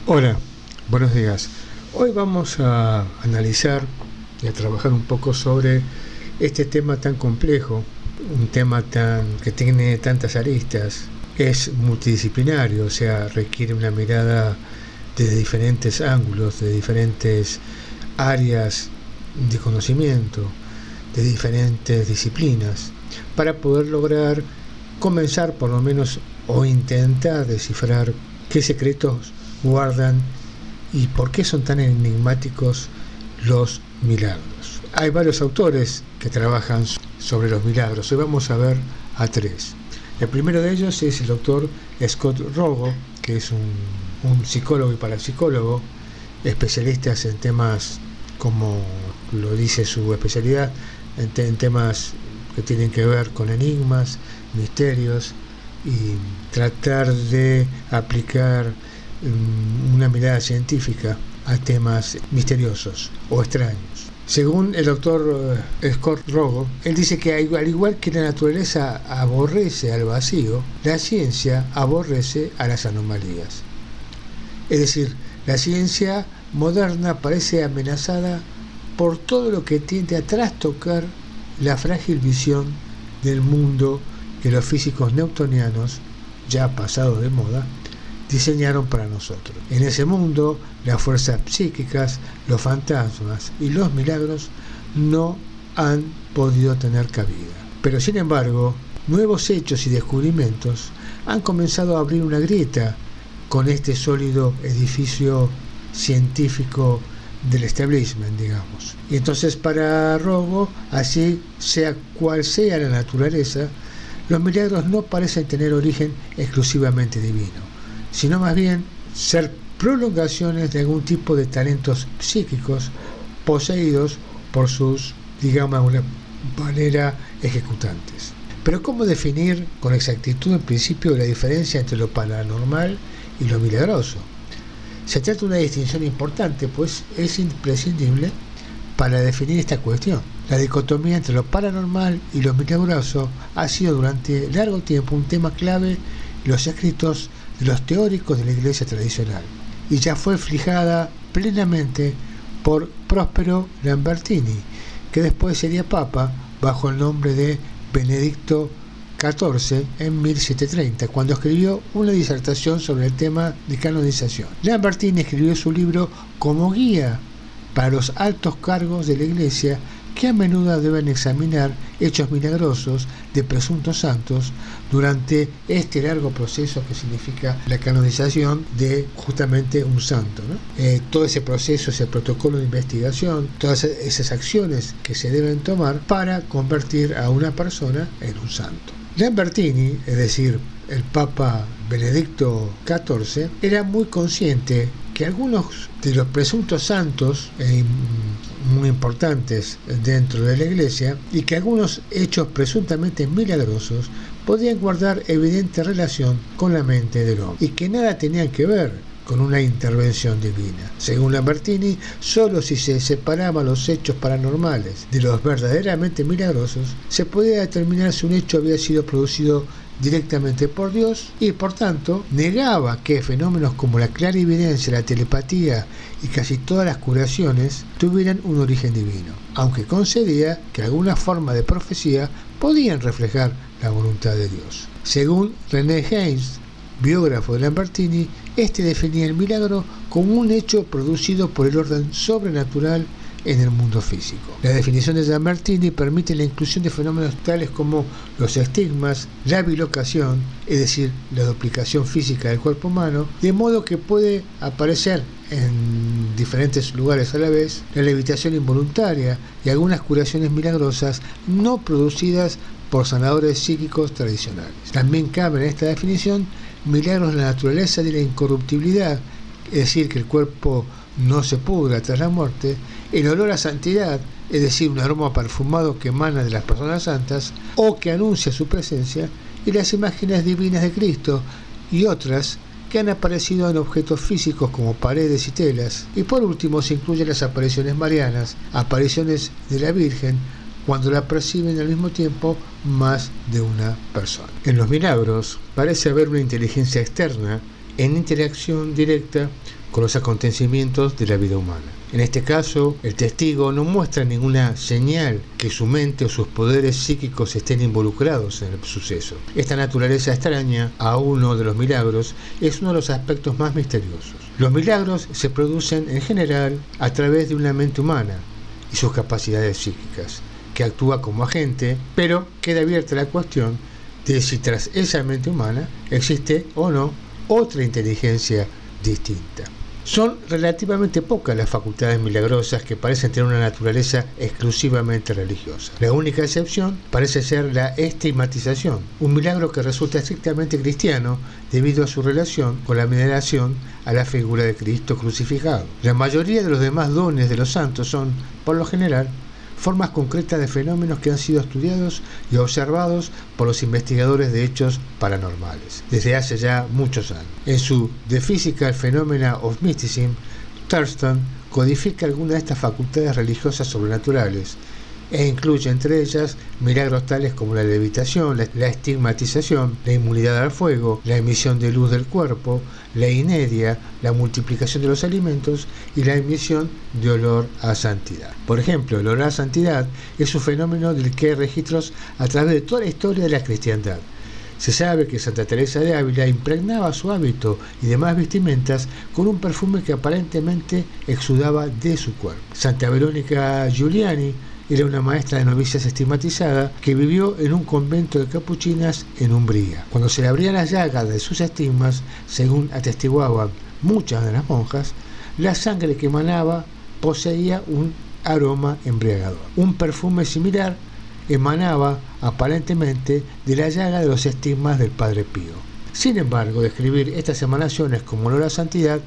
Hola, buenos días. Hoy vamos a analizar y a trabajar un poco sobre este tema tan complejo, un tema que tiene tantas aristas, es multidisciplinario, o sea, requiere una mirada desde diferentes ángulos, de diferentes áreas de conocimiento, de diferentes disciplinas, para poder lograr comenzar por lo menos o intentar descifrar qué secretos guardan y por qué son tan enigmáticos los milagros. Hay varios autores que trabajan sobre los milagros. Hoy vamos a ver a tres. El primero de ellos es el doctor Scott Rogo, que es un psicólogo y parapsicólogo, especialista en temas, como lo dice su especialidad, en temas que tienen que ver con enigmas, misterios, y tratar de aplicar una mirada científica a temas misteriosos o extraños. Según el doctor Scott Rogo, él dice que al igual que la naturaleza aborrece al vacío, la ciencia aborrece a las anomalías. Es decir, la ciencia moderna parece amenazada por todo lo que tiende a trastocar la frágil visión del mundo que los físicos newtonianos, ya pasados de moda, diseñaron para nosotros. En ese mundo, las fuerzas psíquicas, los fantasmas y los milagros no han podido tener cabida. Pero sin embargo, nuevos hechos y descubrimientos han comenzado a abrir una grieta con este sólido edificio científico del establishment, digamos. Y entonces, para Rogo, así sea cual sea la naturaleza, los milagros no parecen tener origen exclusivamente divino, sino más bien ser prolongaciones de algún tipo de talentos psíquicos poseídos por sus, digamos de alguna manera, ejecutantes. Pero ¿cómo definir con exactitud en principio la diferencia entre lo paranormal y lo milagroso? Se trata de una distinción importante, pues es imprescindible para definir esta cuestión. La dicotomía entre lo paranormal y lo milagroso ha sido durante largo tiempo un tema clave en los escritos de los teóricos de la Iglesia tradicional, y ya fue fijada plenamente por Prospero Lambertini, que después sería papa bajo el nombre de Benedicto XIV en 1730, cuando escribió una disertación sobre el tema de canonización. Lambertini escribió su libro como guía para los altos cargos de la Iglesia, que a menudo deben examinar hechos milagrosos de presuntos santos durante este largo proceso que significa la canonización de justamente un santo, ¿no? Todo ese proceso, ese protocolo de investigación, todas esas acciones que se deben tomar para convertir a una persona en un santo. Lambertini, es decir, el Papa Benedicto XIV, era muy consciente que algunos de los presuntos santos muy importantes dentro de la Iglesia, y que algunos hechos presuntamente milagrosos podían guardar evidente relación con la mente del hombre, y que nada tenían que ver con una intervención divina. Según Lambertini, solo si se separaban los hechos paranormales de los verdaderamente milagrosos, se podía determinar si un hecho había sido producido directamente por Dios, y por tanto negaba que fenómenos como la clarividencia, la telepatía y casi todas las curaciones tuvieran un origen divino, aunque concedía que algunas formas de profecía podían reflejar la voluntad de Dios. Según René Haynes, biógrafo de Lambertini, este definía el milagro como un hecho producido por el orden sobrenatural en el mundo físico. La definición de Lambertini permite la inclusión de fenómenos tales como los estigmas, la bilocación, es decir, la duplicación física del cuerpo humano, de modo que puede aparecer en diferentes lugares a la vez, la levitación involuntaria y algunas curaciones milagrosas no producidas por sanadores psíquicos tradicionales. También cabe en esta definición milagros de la naturaleza de la incorruptibilidad, es decir, que el cuerpo no se pudra tras la muerte, el olor a santidad, es decir, un aroma perfumado que emana de las personas santas o que anuncia su presencia, y las imágenes divinas de Cristo y otras que han aparecido en objetos físicos como paredes y telas. Y por último se incluyen las apariciones marianas, apariciones de la Virgen, cuando la perciben al mismo tiempo más de una persona. En los milagros parece haber una inteligencia externa en interacción directa con los acontecimientos de la vida humana. En este caso, el testigo no muestra ninguna señal que su mente o sus poderes psíquicos estén involucrados en el suceso. Esta naturaleza extraña a uno de los milagros es uno de los aspectos más misteriosos. Los milagros se producen en general a través de una mente humana y sus capacidades psíquicas, que actúa como agente, pero queda abierta la cuestión de si tras esa mente humana existe o no otra inteligencia distinta. Son relativamente pocas las facultades milagrosas que parecen tener una naturaleza exclusivamente religiosa. La única excepción parece ser la estigmatización, un milagro que resulta estrictamente cristiano debido a su relación con la veneración a la figura de Cristo crucificado. La mayoría de los demás dones de los santos son, por lo general, formas concretas de fenómenos que han sido estudiados y observados por los investigadores de hechos paranormales desde hace ya muchos años. En su The Physical Phenomena of Mysticism, Thurston codifica algunas de estas facultades religiosas sobrenaturales e incluye entre ellas milagros tales como la levitación, la estigmatización, la inmunidad al fuego, la emisión de luz del cuerpo, la inedia, la multiplicación de los alimentos y la emisión de olor a santidad. Por ejemplo, el olor a santidad es un fenómeno del que hay registros a través de toda la historia de la cristiandad. Se sabe que Santa Teresa de Ávila impregnaba su hábito y demás vestimentas con un perfume que aparentemente exudaba de su cuerpo. Santa Verónica Giuliani era una maestra de novicias estigmatizada que vivió en un convento de capuchinas en Umbría. Cuando se le abrían las llagas de sus estigmas, según atestiguaban muchas de las monjas, la sangre que emanaba poseía un aroma embriagador. Un perfume similar emanaba aparentemente de la llaga de los estigmas del Padre Pío. Sin embargo, describir estas emanaciones como olor a santidad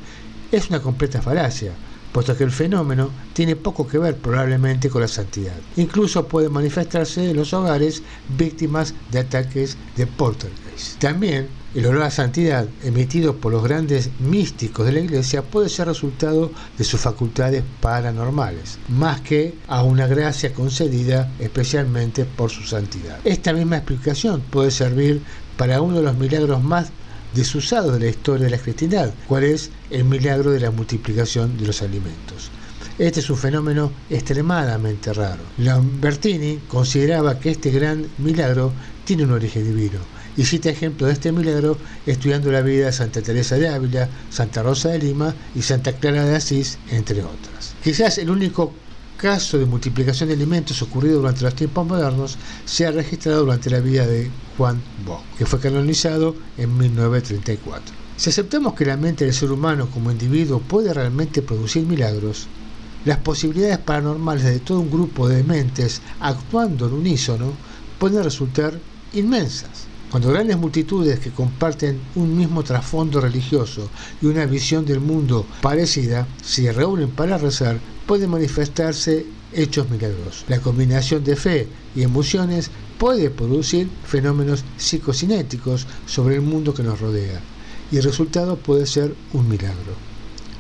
es una completa falacia, puesto que el fenómeno tiene poco que ver probablemente con la santidad. Incluso puede manifestarse en los hogares víctimas de ataques de poltergeist. También el olor a santidad emitido por los grandes místicos de la Iglesia puede ser resultado de sus facultades paranormales, más que a una gracia concedida especialmente por su santidad. Esta misma explicación puede servir para uno de los milagros más desusados de la historia de la cristiandad, cuál es el milagro de la multiplicación de los alimentos. Este es un fenómeno extremadamente raro. Lambertini consideraba que este gran milagro tiene un origen divino y cita ejemplos de este milagro estudiando la vida de Santa Teresa de Ávila, Santa Rosa de Lima y Santa Clara de Asís, entre otras. Quizás el único caso de multiplicación de alimentos ocurrido durante los tiempos modernos se ha registrado durante la vida de Juan Bosch, que fue canonizado en 1934. Si aceptamos que la mente del ser humano como individuo puede realmente producir milagros, las posibilidades paranormales de todo un grupo de mentes actuando en unísono pueden resultar inmensas. Cuando grandes multitudes que comparten un mismo trasfondo religioso y una visión del mundo parecida se reúnen para rezar, pueden manifestarse hechos milagrosos. La combinación de fe y emociones puede producir fenómenos psicocinéticos sobre el mundo que nos rodea, y el resultado puede ser un milagro.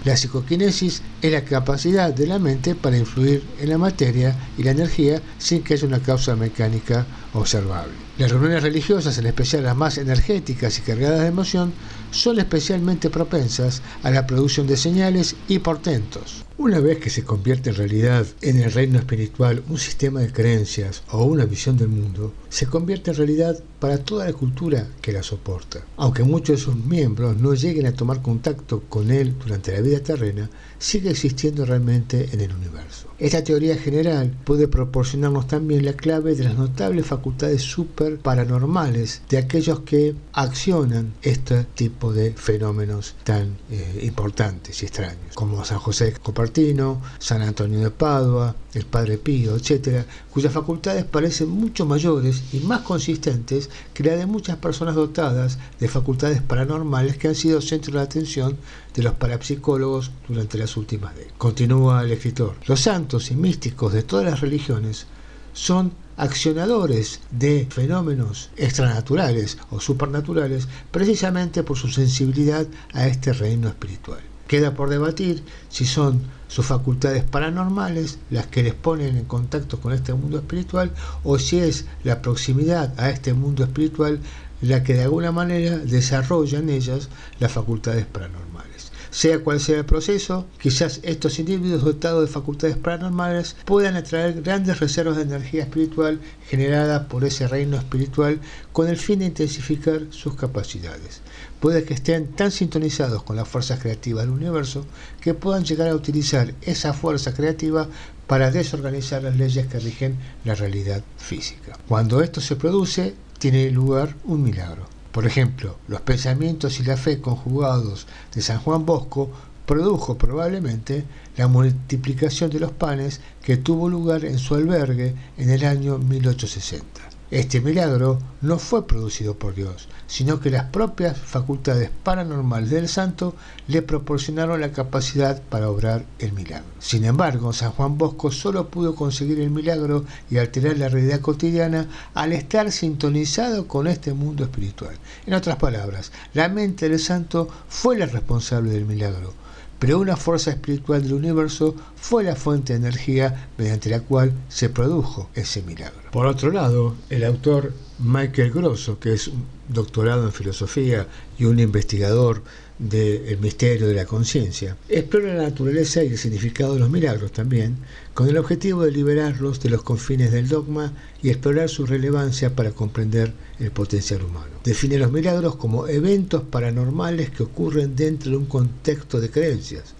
La psicoquinesis es la capacidad de la mente para influir en la materia y la energía sin que haya una causa mecánica observable. Las reuniones religiosas, en especial las más energéticas y cargadas de emoción, son especialmente propensas a la producción de señales y portentos. Una vez que se convierte en realidad en el reino espiritual un sistema de creencias o una visión del mundo, se convierte en realidad para toda la cultura que la soporta. Aunque muchos de sus miembros no lleguen a tomar contacto con él durante la vida terrena, sigue existiendo realmente en el universo. Esta teoría general puede proporcionarnos también la clave de las notables facultades super paranormales de aquellos que accionan este tipo de fenómenos tan importantes y extraños, como San José Cupertino, San Antonio de Padua, el Padre Pío, etc., cuyas facultades parecen mucho mayores y más consistentes que la de muchas personas dotadas de facultades paranormales que han sido centro de la atención de los parapsicólogos durante las últimas décadas. Continúa el escritor. Los santos y místicos de todas las religiones son accionadores de fenómenos extranaturales o supernaturales precisamente por su sensibilidad a este reino espiritual. Queda por debatir si son sus facultades paranormales las que les ponen en contacto con este mundo espiritual o si es la proximidad a este mundo espiritual la que de alguna manera desarrolla en ellas las facultades paranormales. Sea cual sea el proceso, quizás estos individuos dotados de facultades paranormales puedan atraer grandes reservas de energía espiritual generada por ese reino espiritual con el fin de intensificar sus capacidades. Puede que estén tan sintonizados con las fuerzas creativas del universo que puedan llegar a utilizar esa fuerza creativa para desorganizar las leyes que rigen la realidad física. Cuando esto se produce, tiene lugar un milagro. Por ejemplo, los pensamientos y la fe conjugados de San Juan Bosco produjo probablemente la multiplicación de los panes que tuvo lugar en su albergue en el año 1860. Este milagro no fue producido por Dios, sino que las propias facultades paranormales del santo le proporcionaron la capacidad para obrar el milagro. Sin embargo, San Juan Bosco solo pudo conseguir el milagro y alterar la realidad cotidiana al estar sintonizado con este mundo espiritual. En otras palabras, la mente del santo fue la responsable del milagro, pero una fuerza espiritual del universo fue la fuente de energía mediante la cual se produjo ese milagro. Por otro lado, el autor Michael Grosso, que es un doctorado en filosofía y un investigador del misterio de la conciencia, explora la naturaleza y el significado de los milagros también, con el objetivo de liberarlos de los confines del dogma y explorar su relevancia para comprender el potencial humano. Define los milagros como eventos paranormales que ocurren dentro de un contexto de creencias,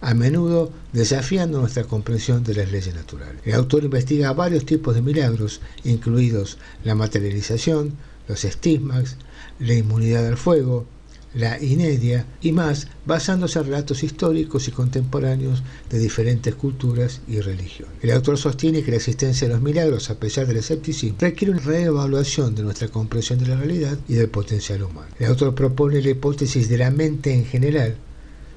a menudo desafiando nuestra comprensión de las leyes naturales. El autor investiga varios tipos de milagros, incluidos la materialización, los estigmas, la inmunidad al fuego, la inedia y más, basándose en relatos históricos y contemporáneos de diferentes culturas y religiones. El autor sostiene que la existencia de los milagros, a pesar del escepticismo, requiere una reevaluación de nuestra comprensión de la realidad y del potencial humano. El autor propone la hipótesis de la mente en general,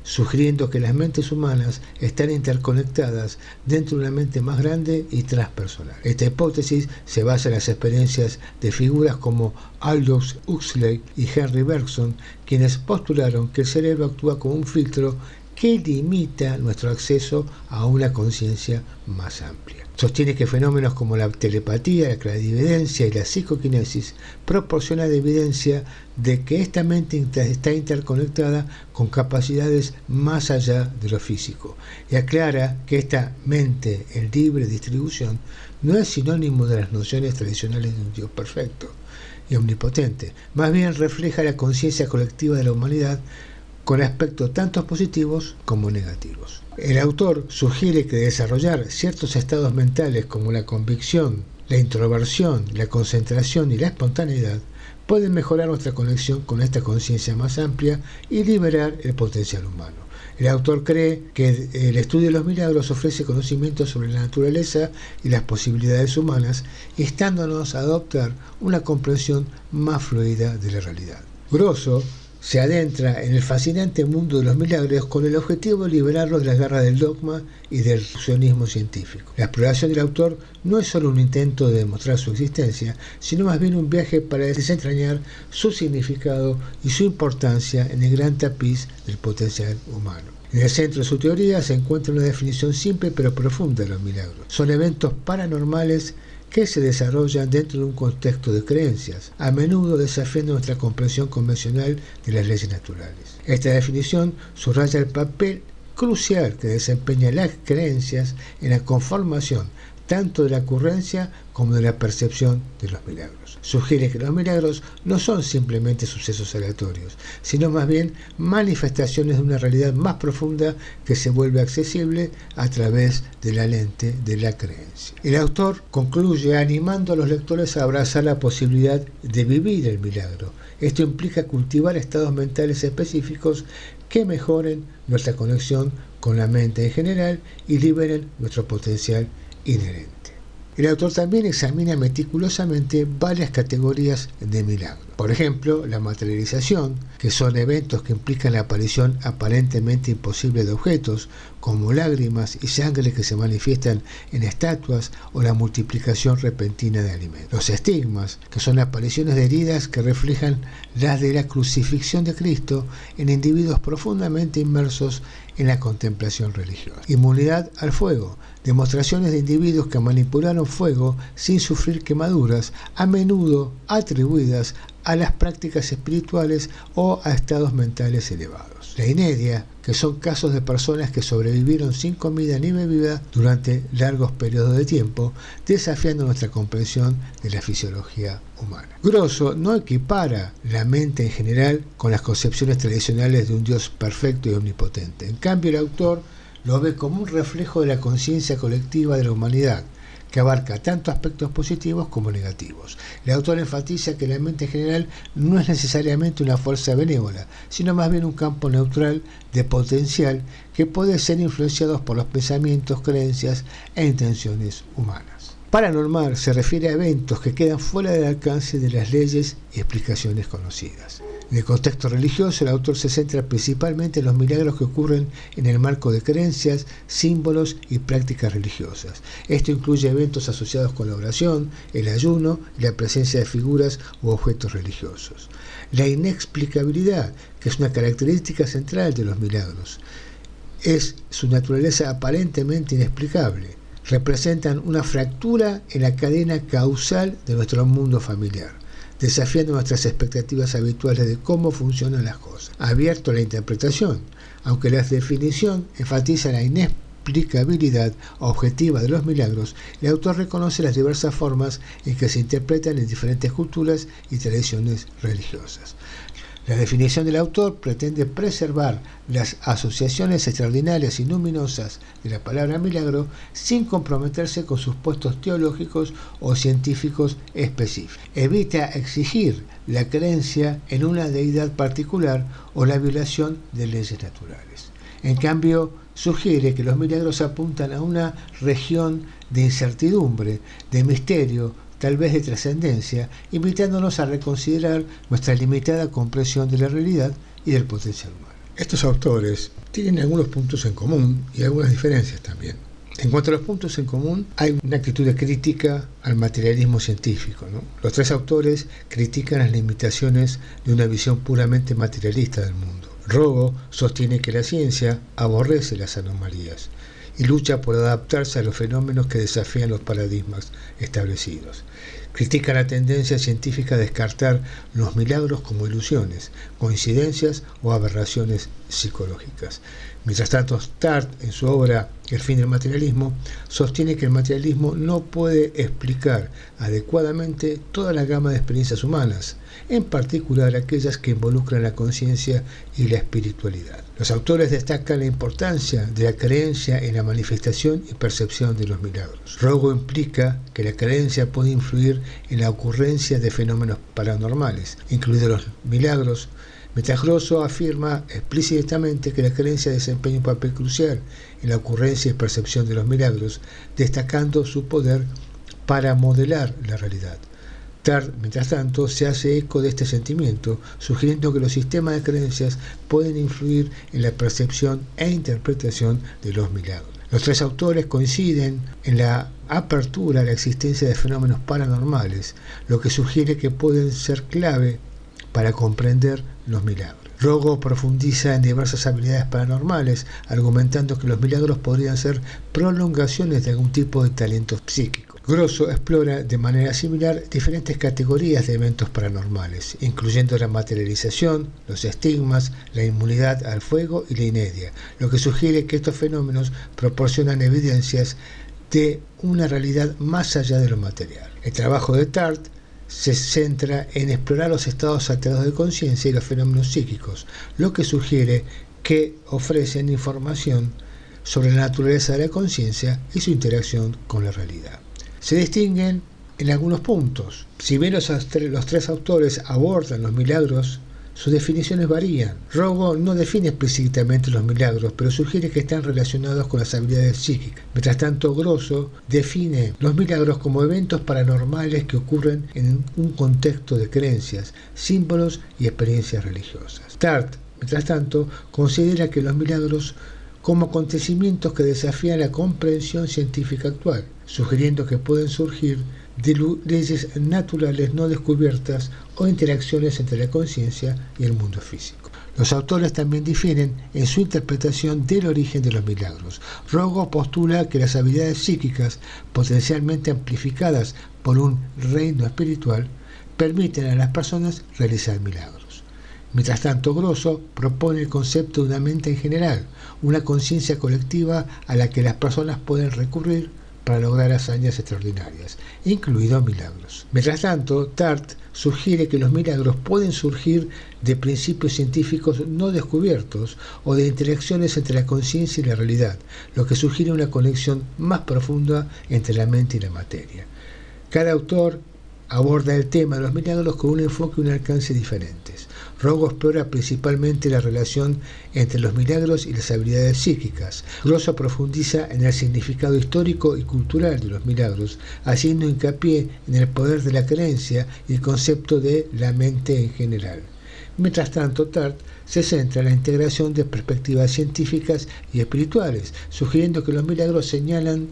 sugiriendo que las mentes humanas están interconectadas dentro de una mente más grande y transpersonal. Esta hipótesis se basa en las experiencias de figuras como Aldous Huxley y Henry Bergson, quienes postularon que el cerebro actúa como un filtro que limita nuestro acceso a una conciencia más amplia. Sostiene que fenómenos como la telepatía, la clarividencia y la psicoquinesis proporcionan evidencia de que esta mente está interconectada con capacidades más allá de lo físico, y aclara que esta mente en libre distribución no es sinónimo de las nociones tradicionales de un Dios perfecto y omnipotente, más bien refleja la conciencia colectiva de la humanidad con aspectos tanto positivos como negativos. El autor sugiere que desarrollar ciertos estados mentales como la convicción, la introversión, la concentración y la espontaneidad pueden mejorar nuestra conexión con esta conciencia más amplia y liberar el potencial humano. El autor cree que el estudio de los milagros ofrece conocimientos sobre la naturaleza y las posibilidades humanas, instándonos a adoptar una comprensión más fluida de la realidad. Grosso se adentra en el fascinante mundo de los milagros con el objetivo de liberarlos de las garras del dogma y del reduccionismo científico. La exploración del autor no es solo un intento de demostrar su existencia, sino más bien un viaje para desentrañar su significado y su importancia en el gran tapiz del potencial humano. En el centro de su teoría se encuentra una definición simple pero profunda de los milagros. Son eventos paranormales que se desarrollan dentro de un contexto de creencias, a menudo desafiando nuestra comprensión convencional de las leyes naturales. Esta definición subraya el papel crucial que desempeñan las creencias en la conformación tanto de la ocurrencia como de la percepción de los milagros. Sugiere que los milagros no son simplemente sucesos aleatorios, sino más bien manifestaciones de una realidad más profunda que se vuelve accesible a través de la lente de la creencia. El autor concluye animando a los lectores a abrazar la posibilidad de vivir el milagro. Esto implica cultivar estados mentales específicos que mejoren nuestra conexión con la mente en general y liberen nuestro potencial inherente. El autor también examina meticulosamente varias categorías de milagros. Por ejemplo, la materialización, que son eventos que implican la aparición aparentemente imposible de objetos, como lágrimas y sangre que se manifiestan en estatuas o la multiplicación repentina de alimentos. Los estigmas, que son apariciones de heridas que reflejan las de la crucifixión de Cristo en individuos profundamente inmersos en la contemplación religiosa. Inmunidad al fuego, demostraciones de individuos que manipularon fuego sin sufrir quemaduras, a menudo atribuidas a las prácticas espirituales o a estados mentales elevados. La inedia, que son casos de personas que sobrevivieron sin comida ni bebida durante largos periodos de tiempo, desafiando nuestra comprensión de la fisiología humana. Grosso no equipara la mente en general con las concepciones tradicionales de un Dios perfecto y omnipotente. En cambio, el autor lo ve como un reflejo de la conciencia colectiva de la humanidad, que abarca tanto aspectos positivos como negativos. El autor enfatiza que la mente en general no es necesariamente una fuerza benévola, sino más bien un campo neutral de potencial que puede ser influenciado por los pensamientos, creencias e intenciones humanas. Paranormal se refiere a eventos que quedan fuera del alcance de las leyes y explicaciones conocidas. En el contexto religioso, el autor se centra principalmente en los milagros que ocurren en el marco de creencias, símbolos y prácticas religiosas. Esto incluye eventos asociados con la oración, el ayuno y la presencia de figuras u objetos religiosos. La inexplicabilidad, que es una característica central de los milagros, es su naturaleza aparentemente inexplicable. Representan una fractura en la cadena causal de nuestro mundo familiar, desafiando nuestras expectativas habituales de cómo funcionan las cosas. Abierto a la interpretación, aunque la definición enfatiza la inexplicabilidad objetiva de los milagros, el autor reconoce las diversas formas en que se interpretan en diferentes culturas y tradiciones religiosas. La definición del autor pretende preservar las asociaciones extraordinarias y luminosas de la palabra milagro sin comprometerse con sus puestos teológicos o científicos específicos. Evita exigir la creencia en una deidad particular o la violación de leyes naturales. En cambio, sugiere que los milagros apuntan a una región de incertidumbre, de misterio, tal vez de trascendencia, invitándonos a reconsiderar nuestra limitada comprensión de la realidad y del potencial humano. Estos autores tienen algunos puntos en común y algunas diferencias también. En cuanto a los puntos en común, hay una actitud de crítica al materialismo científico, ¿no? Los tres autores critican las limitaciones de una visión puramente materialista del mundo. Rogo sostiene que la ciencia aborrece las anomalías y lucha por adaptarse a los fenómenos que desafían los paradigmas establecidos. Critica la tendencia científica a descartar los milagros como ilusiones, coincidencias o aberraciones psicológicas. Mientras tanto, Tarde, en su obra El fin del materialismo, sostiene que el materialismo no puede explicar adecuadamente toda la gama de experiencias humanas, en particular aquellas que involucran la conciencia y la espiritualidad. Los autores destacan la importancia de la creencia en la manifestación y percepción de los milagros. Rogo implica que la creencia puede influir en la ocurrencia de fenómenos paranormales, incluidos los milagros, mientras Grosso afirma explícitamente que la creencia desempeña un papel crucial en la ocurrencia y percepción de los milagros, destacando su poder para modelar la realidad. Tarde, mientras tanto, se hace eco de este sentimiento, sugiriendo que los sistemas de creencias pueden influir en la percepción e interpretación de los milagros. Los tres autores coinciden en la apertura a la existencia de fenómenos paranormales, lo que sugiere que pueden ser clave para comprender los milagros. Rogo profundiza en diversas habilidades paranormales, argumentando que los milagros podrían ser prolongaciones de algún tipo de talento psíquico. Grosso explora de manera similar diferentes categorías de eventos paranormales, incluyendo la materialización, los estigmas, la inmunidad al fuego y la inedia, lo que sugiere que estos fenómenos proporcionan evidencias de una realidad más allá de lo material. El trabajo de Tarde se centra en explorar los estados alterados de conciencia y los fenómenos psíquicos, lo que sugiere que ofrecen información sobre la naturaleza de la conciencia y su interacción con la realidad. Se distinguen en algunos puntos. Si bien los tres autores abordan los milagros, sus definiciones varían. Rogo no define explícitamente los milagros, pero sugiere que están relacionados con las habilidades psíquicas. Mientras tanto, Grosso define los milagros como eventos paranormales que ocurren en un contexto de creencias, símbolos y experiencias religiosas. Tarde, mientras tanto, considera que los milagros como acontecimientos que desafían la comprensión científica actual, sugiriendo que pueden surgir de leyes naturales no descubiertas o interacciones entre la conciencia y el mundo físico. Los autores también difieren en su interpretación del origen de los milagros. Rogo postula que las habilidades psíquicas, potencialmente amplificadas por un reino espiritual, permiten a las personas realizar milagros. Mientras tanto, Grosso propone el concepto de una mente en general, una conciencia colectiva a la que las personas pueden recurrir para lograr hazañas extraordinarias, incluidos milagros. Mientras tanto, Tartt sugiere que los milagros pueden surgir de principios científicos no descubiertos o de interacciones entre la conciencia y la realidad, lo que sugiere una conexión más profunda entre la mente y la materia. Cada autor aborda el tema de los milagros con un enfoque y un alcance diferentes. Rogo explora principalmente la relación entre los milagros y las habilidades psíquicas. Grosso profundiza en el significado histórico y cultural de los milagros, haciendo hincapié en el poder de la creencia y el concepto de la mente en general. Mientras tanto, Tartt se centra en la integración de perspectivas científicas y espirituales, sugiriendo que los milagros señalan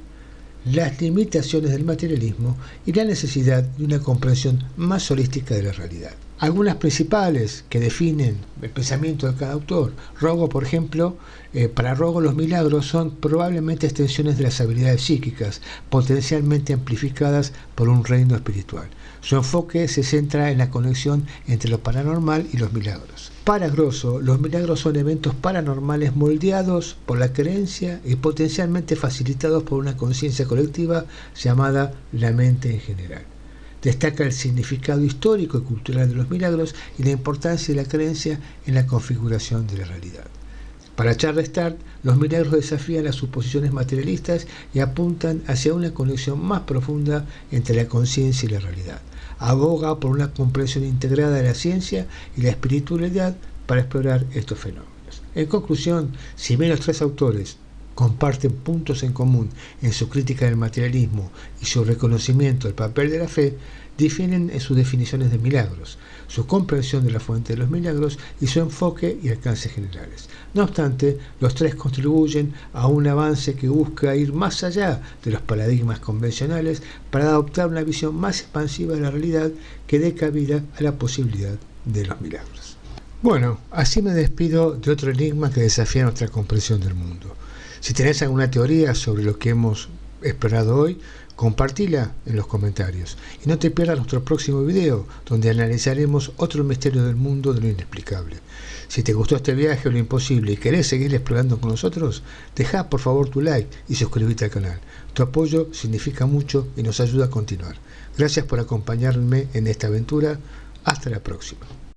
las limitaciones del materialismo y la necesidad de una comprensión más holística de la realidad. Algunas principales que definen el pensamiento de cada autor. Rogo, por ejemplo, para Rogo los milagros son probablemente extensiones de las habilidades psíquicas, potencialmente amplificadas por un reino espiritual. Su enfoque se centra en la conexión entre lo paranormal y los milagros. Para Grosso, los milagros son eventos paranormales moldeados por la creencia y potencialmente facilitados por una conciencia colectiva llamada la mente en general. Destaca el significado histórico y cultural de los milagros y la importancia de la creencia en la configuración de la realidad. Para Charles Tartt, los milagros desafían las suposiciones materialistas y apuntan hacia una conexión más profunda entre la conciencia y la realidad. Aboga por una comprensión integrada de la ciencia y la espiritualidad para explorar estos fenómenos. En conclusión, si bien los tres autores comparten puntos en común en su crítica del materialismo y su reconocimiento del papel de la fe, difieren en sus definiciones de milagros, su comprensión de la fuente de los milagros y su enfoque y alcance generales. No obstante, los tres contribuyen a un avance que busca ir más allá de los paradigmas convencionales para adoptar una visión más expansiva de la realidad que dé cabida a la posibilidad de los milagros. Bueno, así me despido de otro enigma que desafía nuestra comprensión del mundo. Si tenés alguna teoría sobre lo que hemos explorado hoy, compartila en los comentarios y no te pierdas nuestro próximo video donde analizaremos otro misterio del mundo de lo inexplicable. Si te gustó este viaje o lo imposible y querés seguir explorando con nosotros, deja por favor tu like y suscríbete al canal. Tu apoyo significa mucho y nos ayuda a continuar. Gracias por acompañarme en esta aventura. Hasta la próxima.